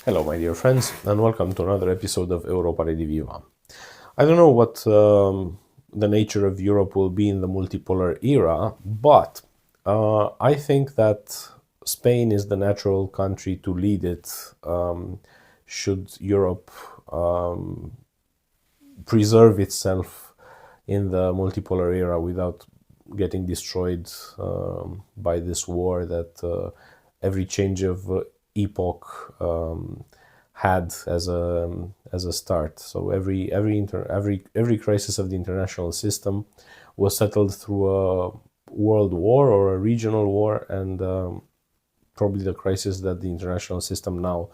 Hello, my dear friends, and welcome to another episode of Europa Rediviva. I don't know what the nature of Europe will be in the multipolar era, but I think that Spain is the natural country to lead it should Europe preserve itself in the multipolar era without getting destroyed by this war that every change of epoch had as a start. So every crisis of the international system was settled through a world war or a regional war, and probably the crisis that the international system now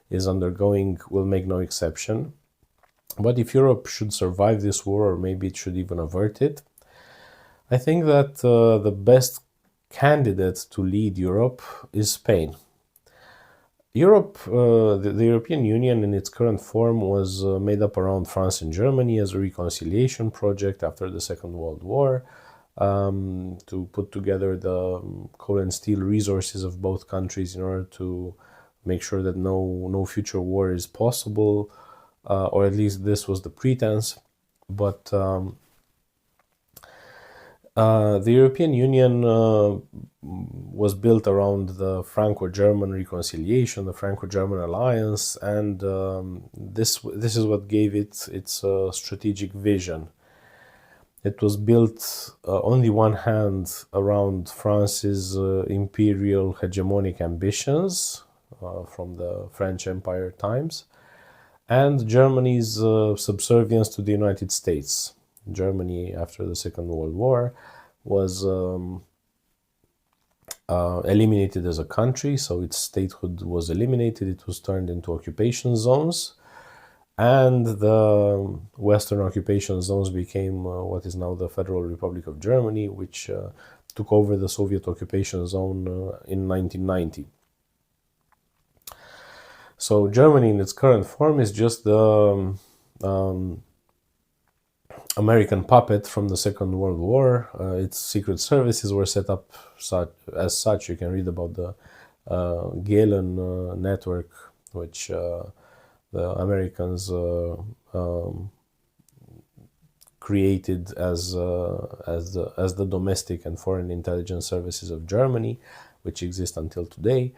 is undergoing will make no exception. But if Europe should survive this war, or maybe it should even avert it, I think that the best candidate to lead Europe is Spain. Europe, the European Union in its current form was made up around France and Germany as a reconciliation project after the Second World War, to put together the coal and steel resources of both countries in order to make sure that no future war is possible, or at least this was the pretense. But the European Union was built around the Franco-German reconciliation, the Franco-German alliance, and this is what gave it its strategic vision. It was built on the one hand around France's imperial hegemonic ambitions from the French Empire times, and Germany's subservience to the United States. Germany, after the Second World War, was eliminated as a country, so its statehood was eliminated. It was turned into occupation zones, and the Western occupation zones became what is now the Federal Republic of Germany, which took over the Soviet occupation zone in 1990. So Germany in its current form is just the American puppet from the Second World War. Its secret services were set up as such. You can read about the Gehlen network, which the Americans created as the domestic and foreign intelligence services of Germany, which exist until today.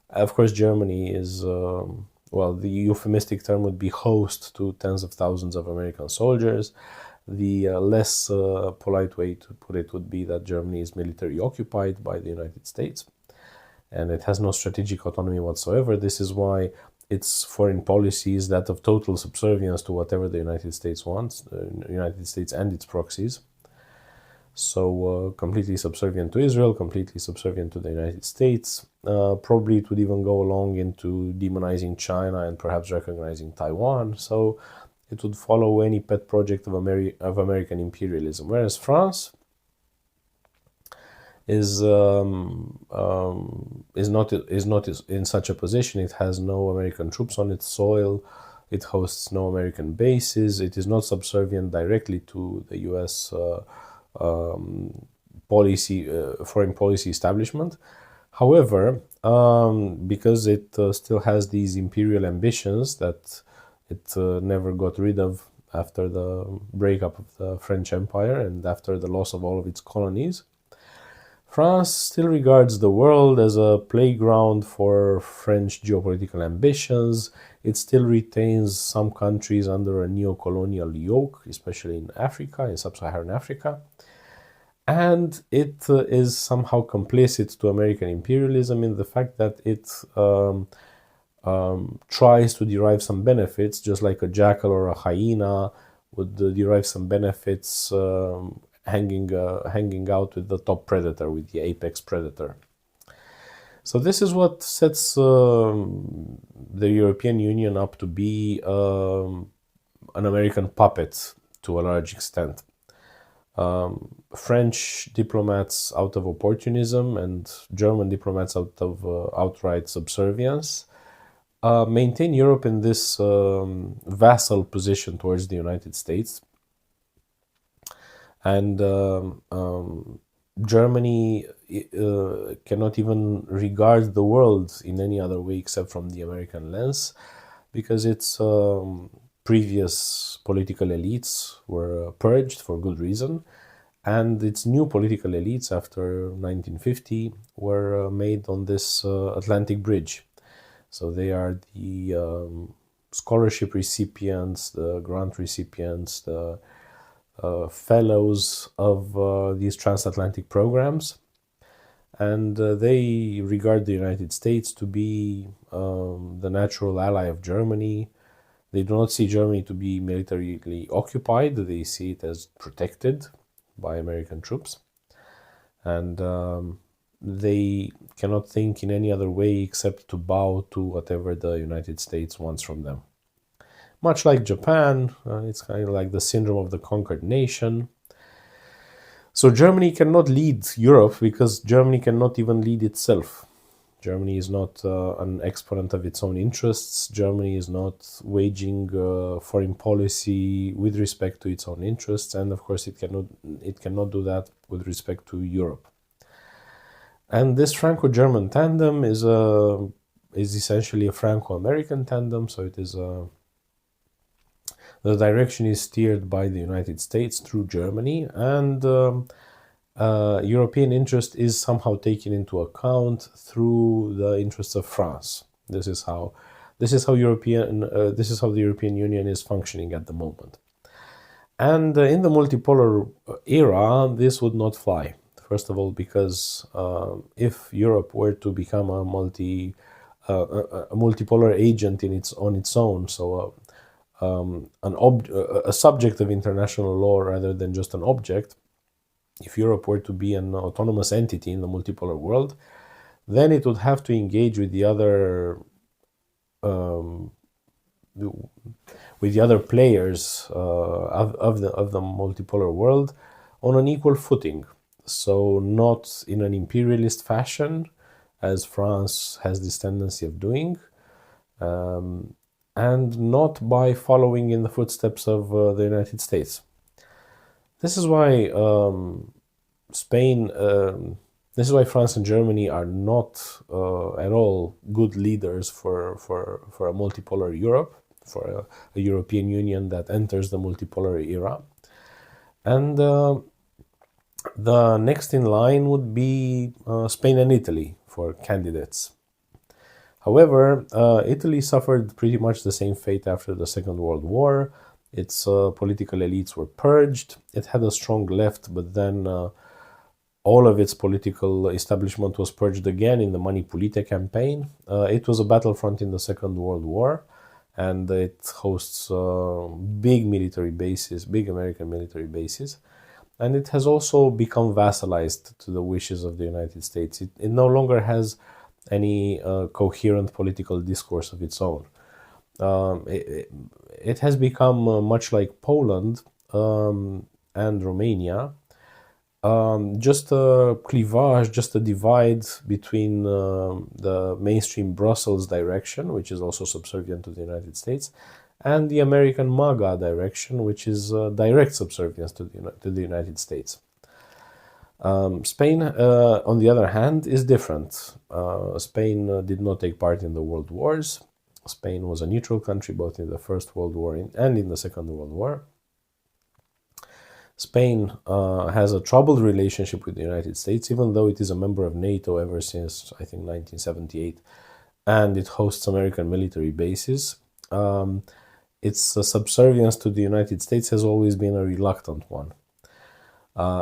Of course, Germany is, well, the euphemistic term would be host to tens of thousands of American soldiers. The less polite way to put it would be that Germany is military occupied by the United States, and it has no strategic autonomy whatsoever. This is why its foreign policy is that of total subservience to whatever the United States wants, United States and its proxies. So completely subservient to Israel, completely subservient to the United States. Probably it would even go along into demonizing China and perhaps recognizing Taiwan. So it would follow any pet project of American imperialism. Whereas France is not in such a position. It has no American troops on its soil. It hosts no American bases. It is not subservient directly to the U.S. Foreign policy establishment. However, because it still has these imperial ambitions that it never got rid of after the breakup of the French Empire and after the loss of all of its colonies, France still regards the world as a playground for French geopolitical ambitions. It still retains some countries under a neo-colonial yoke, especially in Africa, in sub-Saharan Africa. And it is somehow complicit to American imperialism in the fact that it tries to derive some benefits, just like a jackal or a hyena would derive some benefits hanging out with the top predator, with the apex predator. So this is what sets the European Union up to be an American puppet to a large extent. French diplomats out of opportunism and German diplomats out of outright subservience maintain Europe in this vassal position towards the United States. And Germany cannot even regard the world in any other way except from the American lens, because its previous political elites were purged for good reason, and its new political elites after 1950 were made on this Atlantic bridge. So they are the scholarship recipients, the grant recipients, the fellows of these transatlantic programs, and they regard the United States to be the natural ally of Germany. They do not see Germany to be militarily occupied. They see it as protected by American troops. And they cannot think in any other way except to bow to whatever the United States wants from them. Much like Japan, it's kind of like the syndrome of the conquered nation. So Germany cannot lead Europe because Germany cannot even lead itself. Germany is not an exponent of its own interests. Germany is not waging foreign policy with respect to its own interests, and of course it cannot do that with respect to Europe. And this Franco-German tandem is essentially a Franco-American tandem. So it is the direction is steered by the United States through Germany, and European interest is somehow taken into account through the interests of France. This is how the European Union is functioning at the moment. And in the multipolar era, this would not fly. First of all, because if Europe were to become a multipolar agent on its own, so a subject of international law rather than just an object, if Europe were to be an autonomous entity in the multipolar world, then it would have to engage with the other players of the multipolar world on an equal footing. So not in an imperialist fashion, as France has this tendency of doing, and not by following in the footsteps of the United States. This is why this is why France and Germany are not at all good leaders for a multipolar Europe, for a European Union that enters the multipolar era. And the next in line would be Spain and Italy for candidates. However, Italy suffered pretty much the same fate after the Second World War. Its political elites were purged. It had a strong left, but then all of its political establishment was purged again in the Mani Pulite campaign. It was a battlefront in the Second World War, and it hosts big military bases, big American military bases. And it has also become vassalized to the wishes of the United States. It no longer has any coherent political discourse of its own. It has become much like Poland and Romania, just a clivage, just a divide between the mainstream Brussels direction, which is also subservient to the United States, and the American MAGA direction, which is direct subservience to the United States. Spain, on the other hand, is different. Spain did not take part in the world wars. Spain was a neutral country both in the First World War and in the Second World War. Spain has a troubled relationship with the United States, even though it is a member of NATO ever since, I think, 1978, and it hosts American military bases. Its subservience to the United States has always been a reluctant one.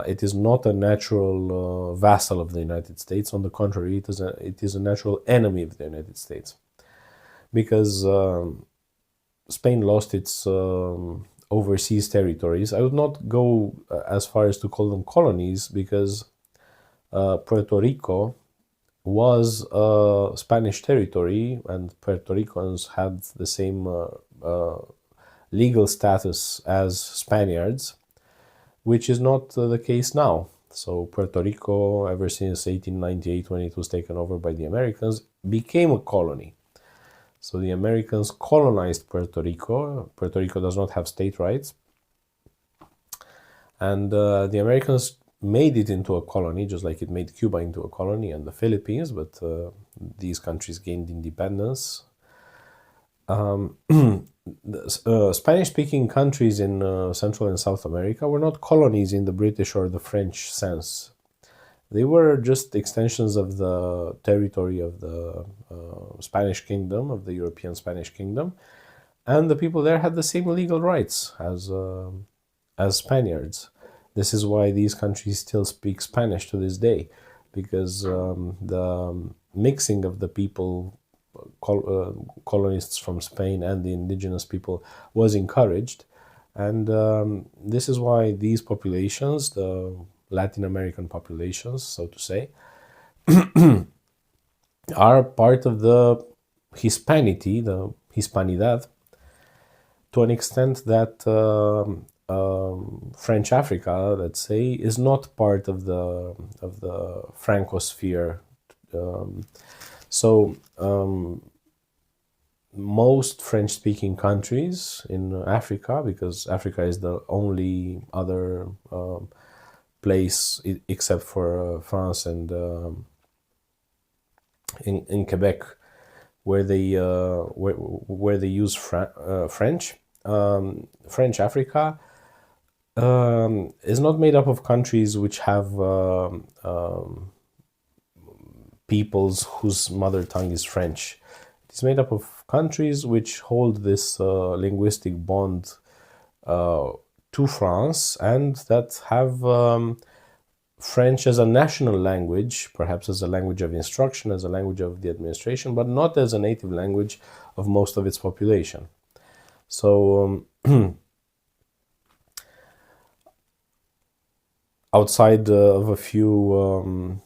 It is not a natural vassal of the United States. On the contrary, it is a natural enemy of the United States, because Spain lost its overseas territories. I would not go as far as to call them colonies, because Puerto Rico was a Spanish territory, and Puerto Ricans had the same legal status as Spaniards, which is not the case now. So Puerto Rico, ever since 1898, when it was taken over by the Americans, became a colony. So the Americans colonized Puerto Rico. Puerto Rico does not have state rights. And the Americans made it into a colony, just like it made Cuba into a colony and the Philippines, but these countries gained independence. Spanish-speaking countries in Central and South America were not colonies in the British or the French sense. They were just extensions of the territory of the Spanish kingdom, of the European Spanish kingdom, and the people there had the same legal rights as Spaniards. This is why these countries still speak Spanish to this day, because the mixing of the people, colonists from Spain and the indigenous people, was encouraged. And this is why these populations, the Latin American populations, so to say, are part of the Hispanity, the Hispanidad, to an extent that French Africa, let's say, is not part of the Francosphere. Most French-speaking countries in Africa, because Africa is the only other place except for France and in Quebec, where they use French. French Africa is not made up of countries which have peoples whose mother tongue is French. It's made up of countries which hold this linguistic bond to France, and that have French as a national language, perhaps as a language of instruction, as a language of the administration, but not as a native language of most of its population. So outside of a few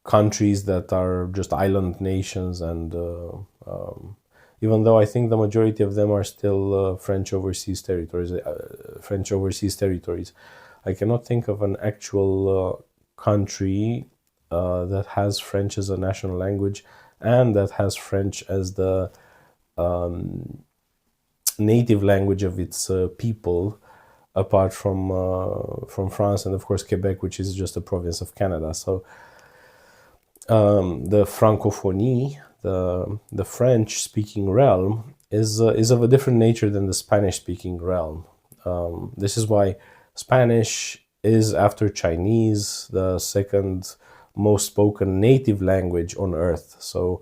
countries that are just island nations, and even though I think the majority of them are still French overseas territories, I cannot think of an actual country that has French as a national language and that has French as the native language of its people, apart from France and of course Quebec, which is just a province of Canada. So the Francophonie, the French-speaking realm, is of a different nature than the Spanish-speaking realm. This is why Spanish is, after Chinese, the second most spoken native language on earth. So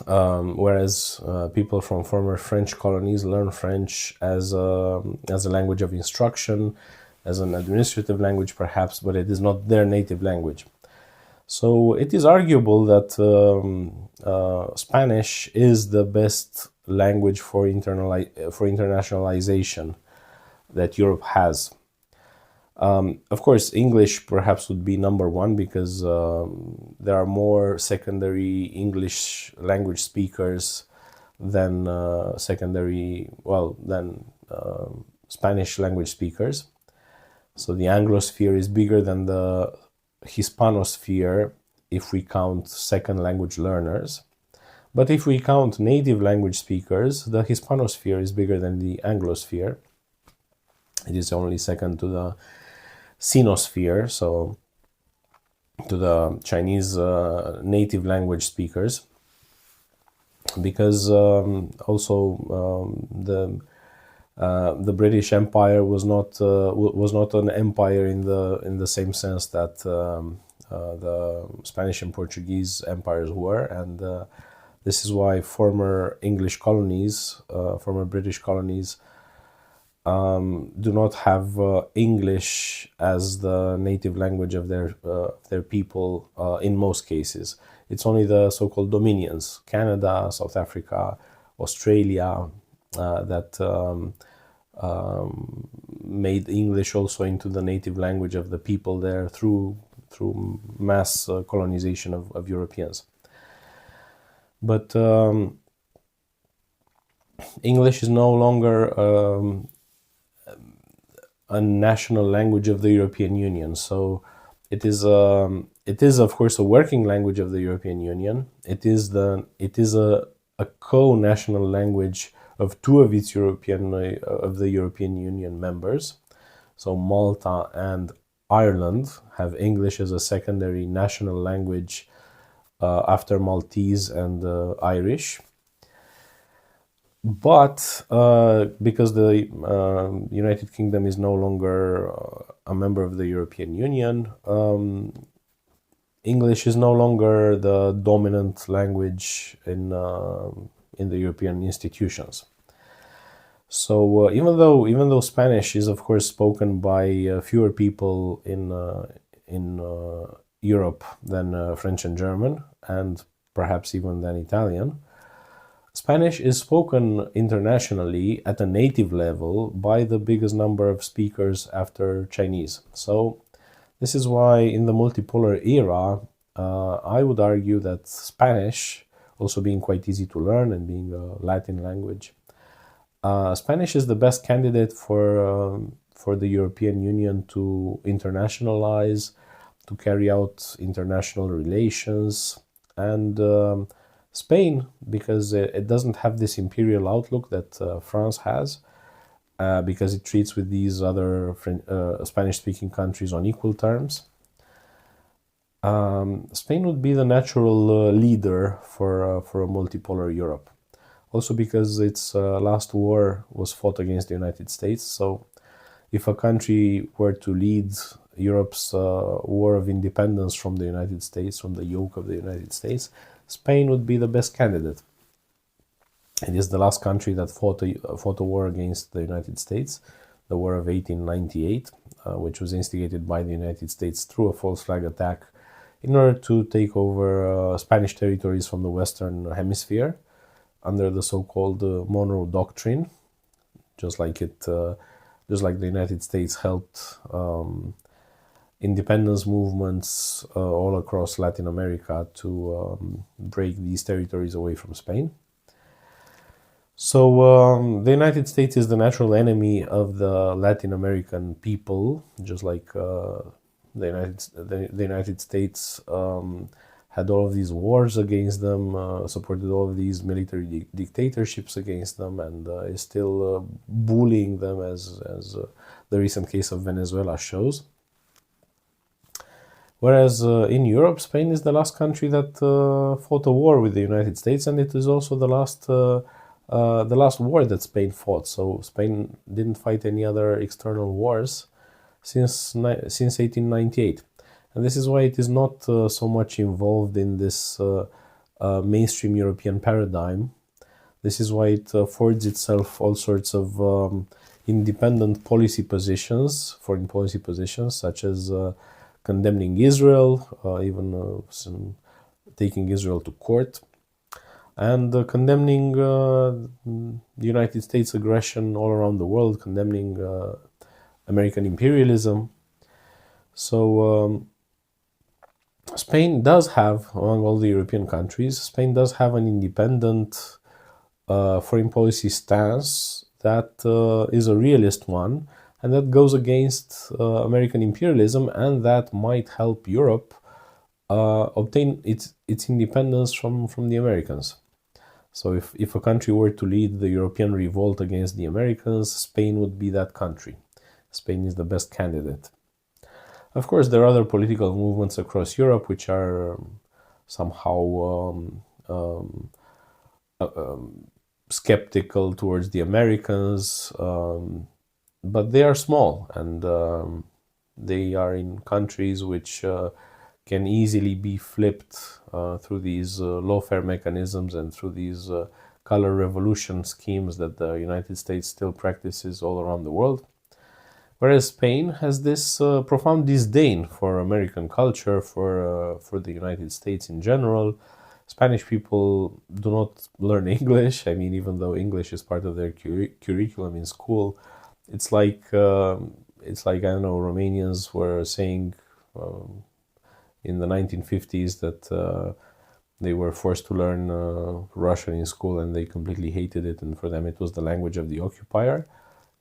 whereas people from former French colonies learn French as a language of instruction, as an administrative language perhaps, but it is not their native language. So it is arguable that Spanish is the best language for internationalization that Europe has. Of course, English perhaps would be number one, because there are more secondary English language speakers than Spanish language speakers. So the Anglosphere is bigger than the Hispanosphere if we count second language learners. But if we count native language speakers, the Hispanosphere is bigger than the Anglosphere. It is only second to the Sinosphere, so to the Chinese native language speakers, because also the British Empire was not an empire in the same sense that the Spanish and Portuguese empires were, and this is why former English colonies, former British colonies, do not have English as the native language of their people in most cases. It's only the so-called dominions, Canada, South Africa, Australia, that made English also into the native language of the people there through mass colonization of Europeans. But English is no longer a national language of the European Union. So it is of course a working language of the European Union. It is a co-national language of two of the European Union members. So Malta and Ireland have English as a secondary national language after Maltese and Irish. But because the United Kingdom is no longer a member of the European Union, English is no longer the dominant language in the European institutions. So even though Spanish is of course spoken by fewer people in Europe than French and German, and perhaps even than Italian, Spanish is spoken internationally at a native level by the biggest number of speakers after Chinese. So this is why in the multipolar era, I would argue that Spanish, also being quite easy to learn and being a Latin language, Spanish is the best candidate for the European Union to internationalize, to carry out international relations, and Spain, because it doesn't have this imperial outlook that France has, because it treats with these other Spanish-speaking countries on equal terms. Spain would be the natural leader for a multipolar Europe. Also because its last war was fought against the United States. So if a country were to lead Europe's war of independence from the United States, from the yoke of the United States, Spain would be the best candidate. It is the last country that fought a war against the United States, the War of 1898, which was instigated by the United States through a false flag attack in order to take over Spanish territories from the Western Hemisphere under the so-called Monroe Doctrine, just like the United States helped independence movements all across Latin America to break these territories away from Spain. So the United States is the natural enemy of the Latin American people, just like the United States had all of these wars against them, supported all of these military dictatorships against them, and is still bullying them, as the recent case of Venezuela shows. Whereas in Europe, Spain is the last country that fought a war with the United States, and it is also the last war that Spain fought. So Spain didn't fight any other external wars since 1898. And this is why it is not so much involved in this mainstream European paradigm. This is why it affords itself all sorts of independent policy positions, foreign policy positions, such as condemning Israel, even taking Israel to court, and condemning the United States aggression all around the world, condemning American imperialism. So Spain does have, among all the European countries, Spain does have an independent foreign policy stance that is a realist one, and that goes against American imperialism, and that might help Europe obtain its independence from the Americans. So if a country were to lead the European revolt against the Americans, Spain would be that country. Spain is the best candidate. Of course, there are other political movements across Europe which are somehow skeptical towards the Americans, but they are small, and they are in countries which can easily be flipped through these lawfare mechanisms and through these color revolution schemes that the United States still practices all around the world. Whereas Spain has this profound disdain for American culture, for the United States in general. Spanish people do not learn English. I mean, even though English is part of their curriculum in school, it's like I don't know, Romanians were saying in the 1950s that they were forced to learn Russian in school, and they completely hated it, and for them it was the language of the occupier.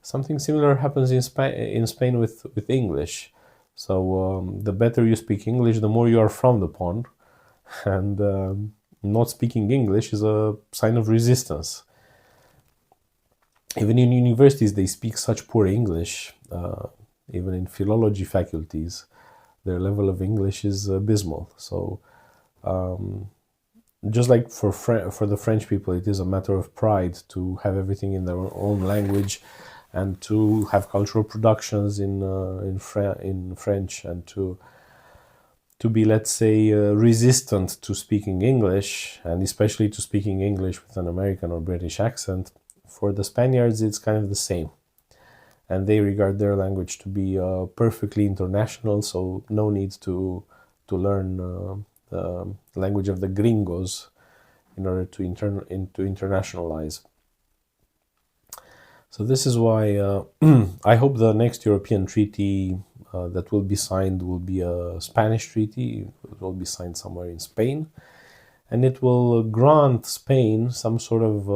Something similar happens in Spain with English. So the better you speak English, the more you are frowned upon, and not speaking English is a sign of resistance. Even in universities, they speak such poor English. even in philology faculties, their level of English is abysmal. So just like for the French people, it is a matter of pride to have everything in their own language, and to have cultural productions in French, and to be, let's say, resistant to speaking English, and especially to speaking English with an American or British accent. For the Spaniards, it's kind of the same, and they regard their language to be perfectly international. So no need to learn the language of the gringos in order to internationalize. So this is why I hope the next European treaty that will be signed will be a Spanish treaty. It will be signed somewhere in Spain, and it will grant Spain some sort of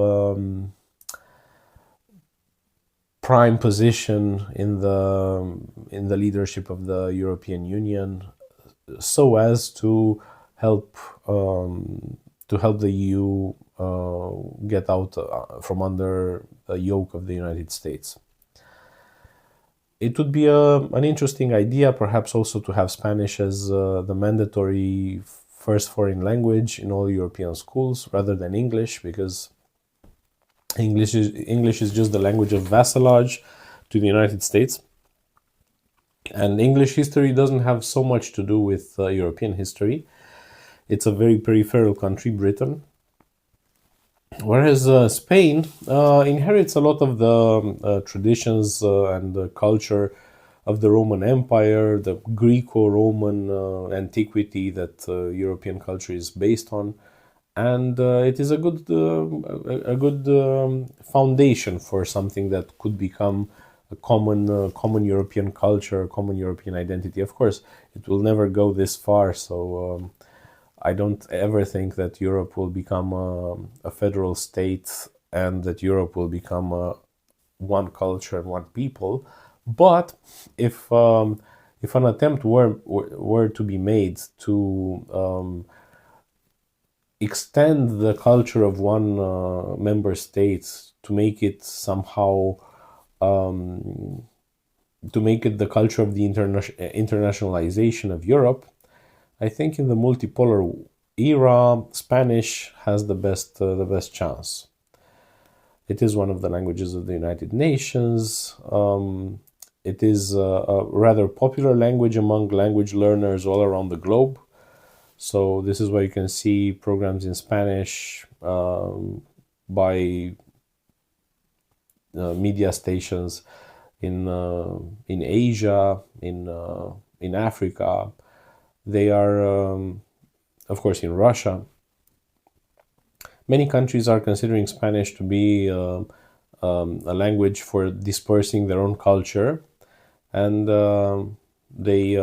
prime position in the leadership of the European Union, so as to help the EU get out from under the yoke of the United States. It would be an interesting idea, perhaps also to have Spanish as the mandatory first foreign language in all European schools, rather than English, because English is just the language of vassalage to the United States. And English history doesn't have so much to do with European history. It's a very peripheral country, Britain. Whereas Spain inherits a lot of the traditions and the culture of the Roman Empire, the Greco-Roman antiquity that European culture is based on, and it is a good foundation for something that could become a common European culture, common European identity. Of course, it will never go this far, so I don't ever think that Europe will become a federal state and that Europe will become one culture and one people. But if an attempt were to be made to extend the culture of one member state, to make it somehow to make it the culture of the internationalization of Europe, I think in the multipolar era, Spanish has the best chance. It is one of the languages of the United Nations. It is a rather popular language among language learners all around the globe. So this is why you can see programs in Spanish by media stations in Asia, in Africa. They are, of course, in Russia. Many countries are considering Spanish to be a language for dispersing their own culture, and they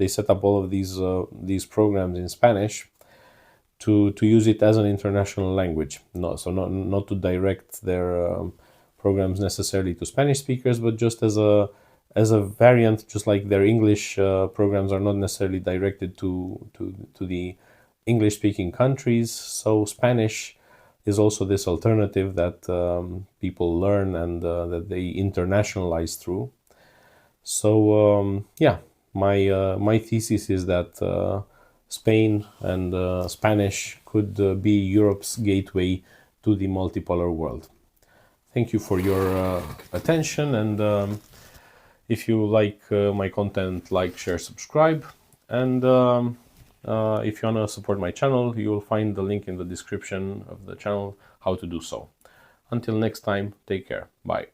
set up all of these programs in Spanish to use it as an international language. So not to direct their programs necessarily to Spanish speakers, but just as a variant, just like their English programs are not necessarily directed to the English-speaking countries. So Spanish is also this alternative that people learn and that they internationalize through. So yeah, my thesis is that Spain and Spanish could be Europe's gateway to the multipolar world. Thank you for your attention, and if you like my content, like, share, subscribe, and if you want to support my channel, you will find the link in the description of the channel how to do so. Until next time, take care. Bye.